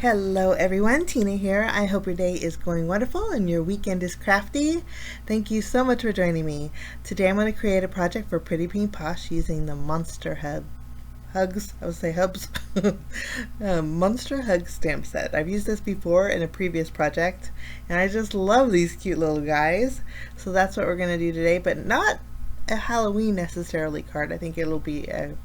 Hello everyone, Tina here. I hope your day is going wonderful and your weekend is crafty. Thank you so much for joining me. Today I'm going to create a project for Pretty Pink Posh using the Monster Hubs, Monster Hug stamp set. I've used this before in a previous project and I just love these cute little guys. So that's what we're going to do today, but not a Halloween necessarily card. I think it'll be a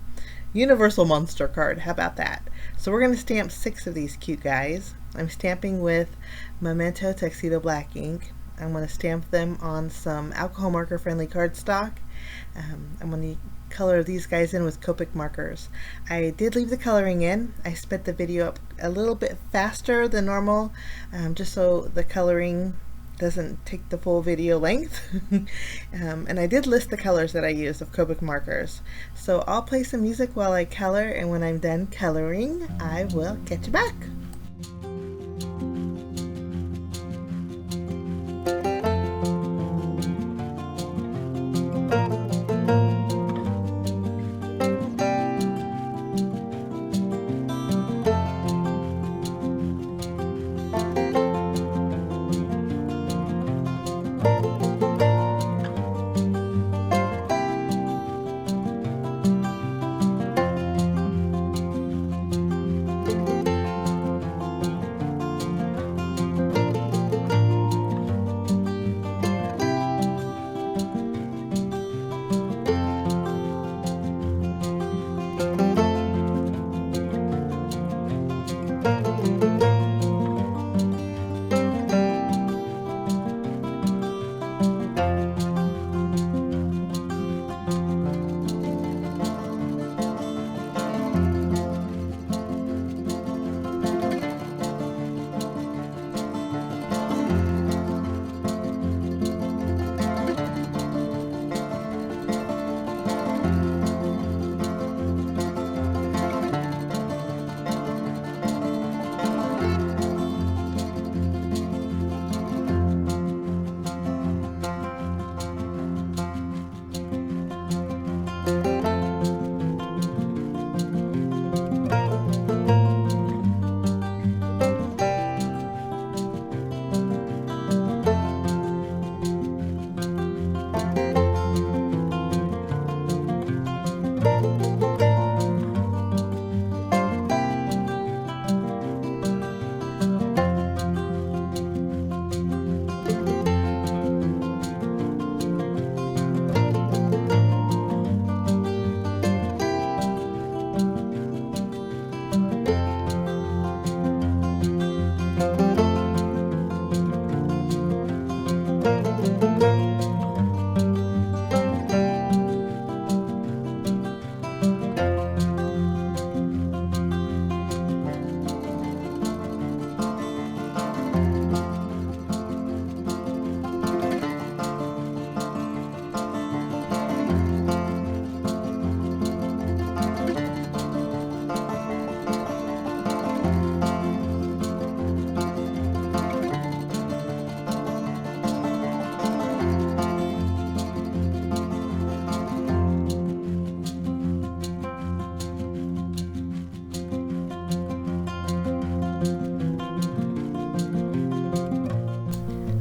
Universal Monster card. How about that? So we're going to stamp 6 of these cute guys. I'm stamping with Memento Tuxedo Black ink. I'm going to stamp them on some alcohol marker friendly cardstock. I'm going to color these guys in with Copic markers. I did leave the coloring in. I sped the video up a little bit faster than normal, just so the coloring doesn't take the full video length. And I did list the colors that I used of Copic markers. So I'll play some music while I color, and when I'm done coloring, I will get you back.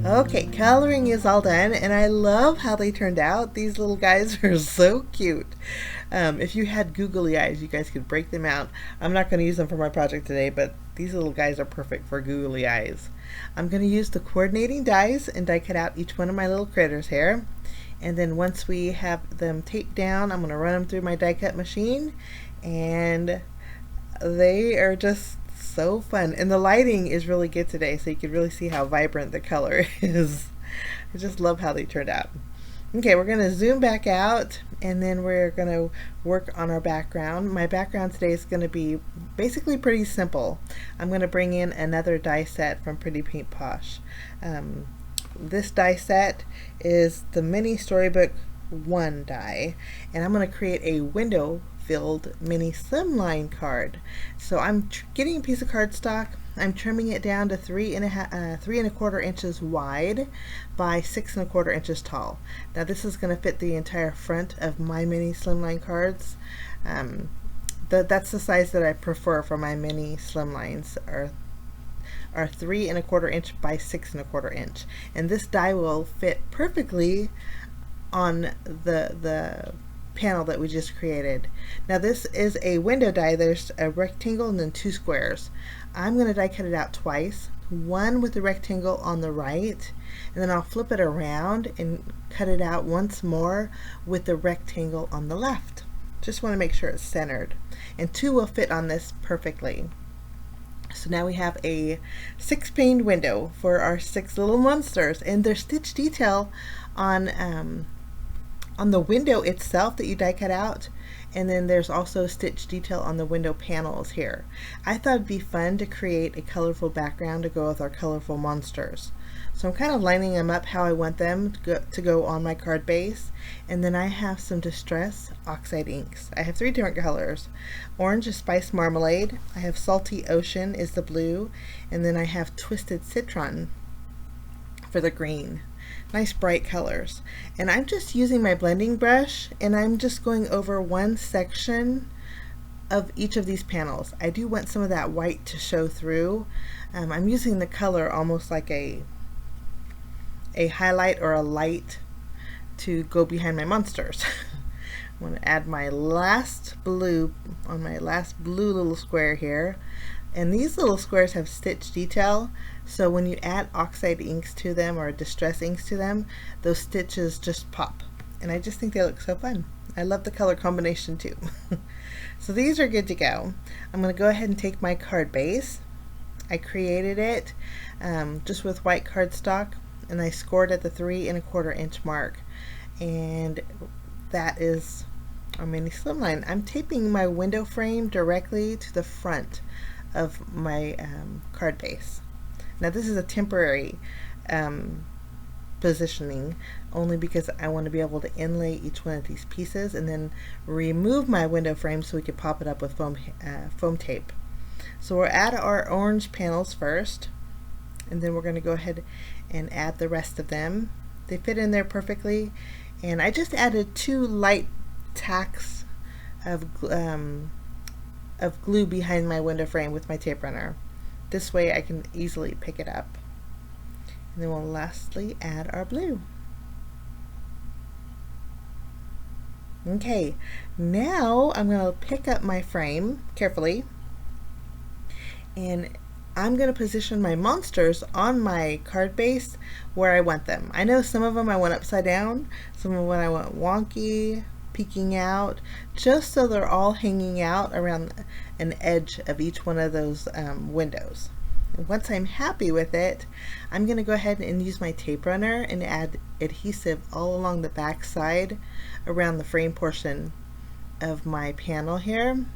Okay, coloring is all done, and I love how they turned out. These little guys are so cute. If you had googly eyes, you guys could break them out. I'm not going to use them for my project today, but these little guys are perfect for googly eyes. I'm going to use the coordinating dies and die cut out each one of my little critters here. And then once we have them taped down, I'm going to run them through my die cut machine, and they are just so fun, and the lighting is really good today, so you can really see how vibrant the color is. I just love how they turned out. Okay, we're going to zoom back out, and then we're going to work on our background. My background today is going to be basically pretty simple. I'm going to bring in another die set from Pretty Pink Posh. This die set is the mini Storybook 1 die, and I'm going to create a window filled mini Slimline card. So I'm getting a piece of cardstock. I'm trimming it down to 3¼ inches wide by 6¼ inches tall. Now this is going to fit the entire front of my mini Slimline cards. That's the size that I prefer for my mini Slimlines, are are 3¼ inch by 6¼ inch, and this die will fit perfectly on the panel that we just created. Now this is a window die. There's a rectangle and then 2 squares. I'm going to die cut it out twice, one with the rectangle on the right, and then I'll flip it around and cut it out once more with the rectangle on the left. Just want to make sure it's centered, and 2 will fit on this perfectly. So now we have a 6-pane window for our 6 little monsters, and there's stitch detail on the window itself that you die cut out, and then there's also stitch detail on the window panels here. I thought it'd be fun to create a colorful background to go with our colorful monsters. So I'm kind of lining them up how I want them to go on my card base, and then I have some Distress Oxide inks. I have 3 different colors. Orange is Spice Marmalade, I have Salty Ocean is the blue, and then I have Twisted Citron for the green. Nice bright colors. And I'm just using my blending brush, and I'm just going over one section of each of these panels. I do want some of that white to show through. I'm using the color almost like a highlight or a light to go behind my monsters. I'm going to add my last blue on my last blue little square here. And these little squares have stitch detail, so when you add oxide inks to them or distress inks to them, those stitches just pop. And I just think they look so fun. I love the color combination too. So these are good to go. I'm going to go ahead and take my card base. I created it just with white cardstock, and I scored at the 3¼ inch mark. And that is our mini slimline. I'm taping my window frame directly to the front of my card base. Now this is a temporary positioning, only because I want to be able to inlay each one of these pieces and then remove my window frame so we can pop it up with foam tape. So we'll add our orange panels first, and then we're going to go ahead and add the rest of them. They fit in there perfectly, and I just added 2 light tacks of glue behind my window frame with my tape runner. This way I can easily pick it up. And then we'll lastly add our blue. Okay, now I'm going to pick up my frame carefully, and I'm going to position my monsters on my card base where I want them. I know some of them I want upside down, some of them I want wonky, peeking out, just so they're all hanging out around an edge of each one of those windows. And once I'm happy with it, I'm going to go ahead and use my tape runner and add adhesive all along the back side around the frame portion of my panel here.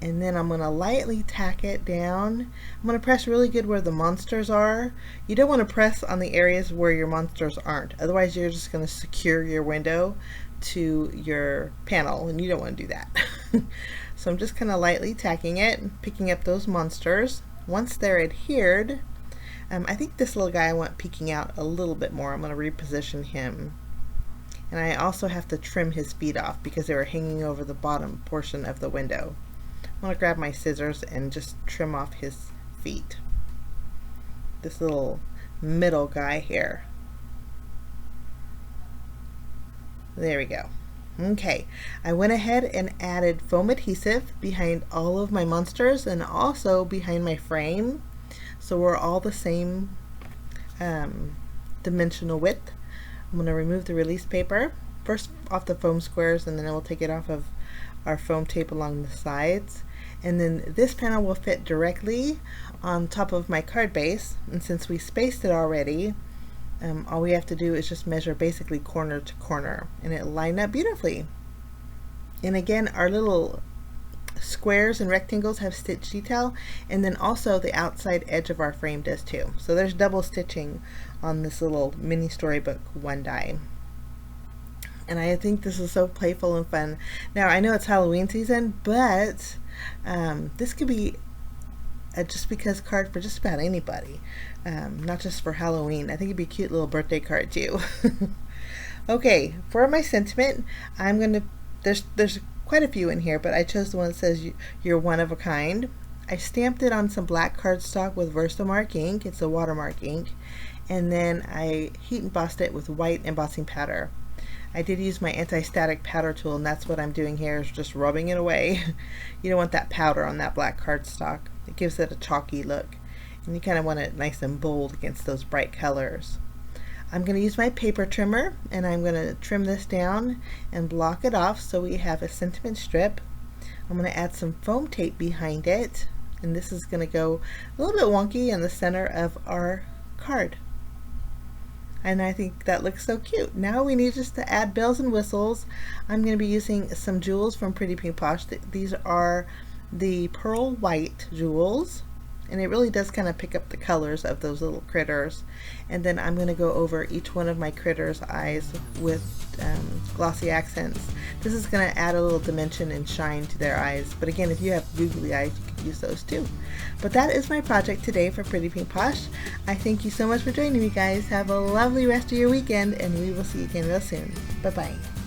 And then I'm going to lightly tack it down. I'm going to press really good where the monsters are. You don't want to press on the areas where your monsters aren't, otherwise you're just going to secure your window to your panel, and you don't want to do that. So I'm just kind of lightly tacking it and picking up those monsters. Once they're adhered, I think this little guy I want peeking out a little bit more. I'm going to reposition him. And I also have to trim his feet off because they were hanging over the bottom portion of the window. I'm going to grab my scissors and just trim off his feet. This little middle guy here. There we go. Okay, I went ahead and added foam adhesive behind all of my monsters and also behind my frame, so we're all the same dimensional width. I'm going to remove the release paper, first off the foam squares, and then I will take it off of our foam tape along the sides. And then this panel will fit directly on top of my card base, and since we spaced it already, all we have to do is just measure basically corner to corner, and it'll line up beautifully. And again, our little squares and rectangles have stitch detail, and then also the outside edge of our frame does too. So there's double stitching on this little mini Storybook one die. And I think this is so playful and fun. Now I know it's Halloween season, but this could be a just because card for just about anybody, not just for Halloween. I think it'd be a cute little birthday card too. Okay, for my sentiment, I'm gonna, there's quite a few in here, but I chose the one that says you're one of a kind. I stamped it on some black cardstock with Versamark ink. It's a watermark ink. And then I heat embossed it with white embossing powder. I did use my anti-static powder tool, and that's what I'm doing here, is just rubbing it away. You don't want that powder on that black cardstock. It gives it a chalky look. And you kind of want it nice and bold against those bright colors. I'm going to use my paper trimmer, and I'm going to trim this down and block it off so we have a sentiment strip. I'm going to add some foam tape behind it, and this is going to go a little bit wonky in the center of our card. And I think that looks so cute. Now we need just to add bells and whistles. I'm going to be using some jewels from Pretty Pink Posh. These are the pearl white jewels, and it really does kind of pick up the colors of those little critters. And then I'm going to go over each one of my critters' eyes with glossy accents. This is going to add a little dimension and shine to their eyes. But again, if you have googly eyes, you can use those too. But that is my project today for Pretty Pink Posh. I thank you so much for joining me, guys. Have a lovely rest of your weekend, and we will see you again real soon. Bye-bye.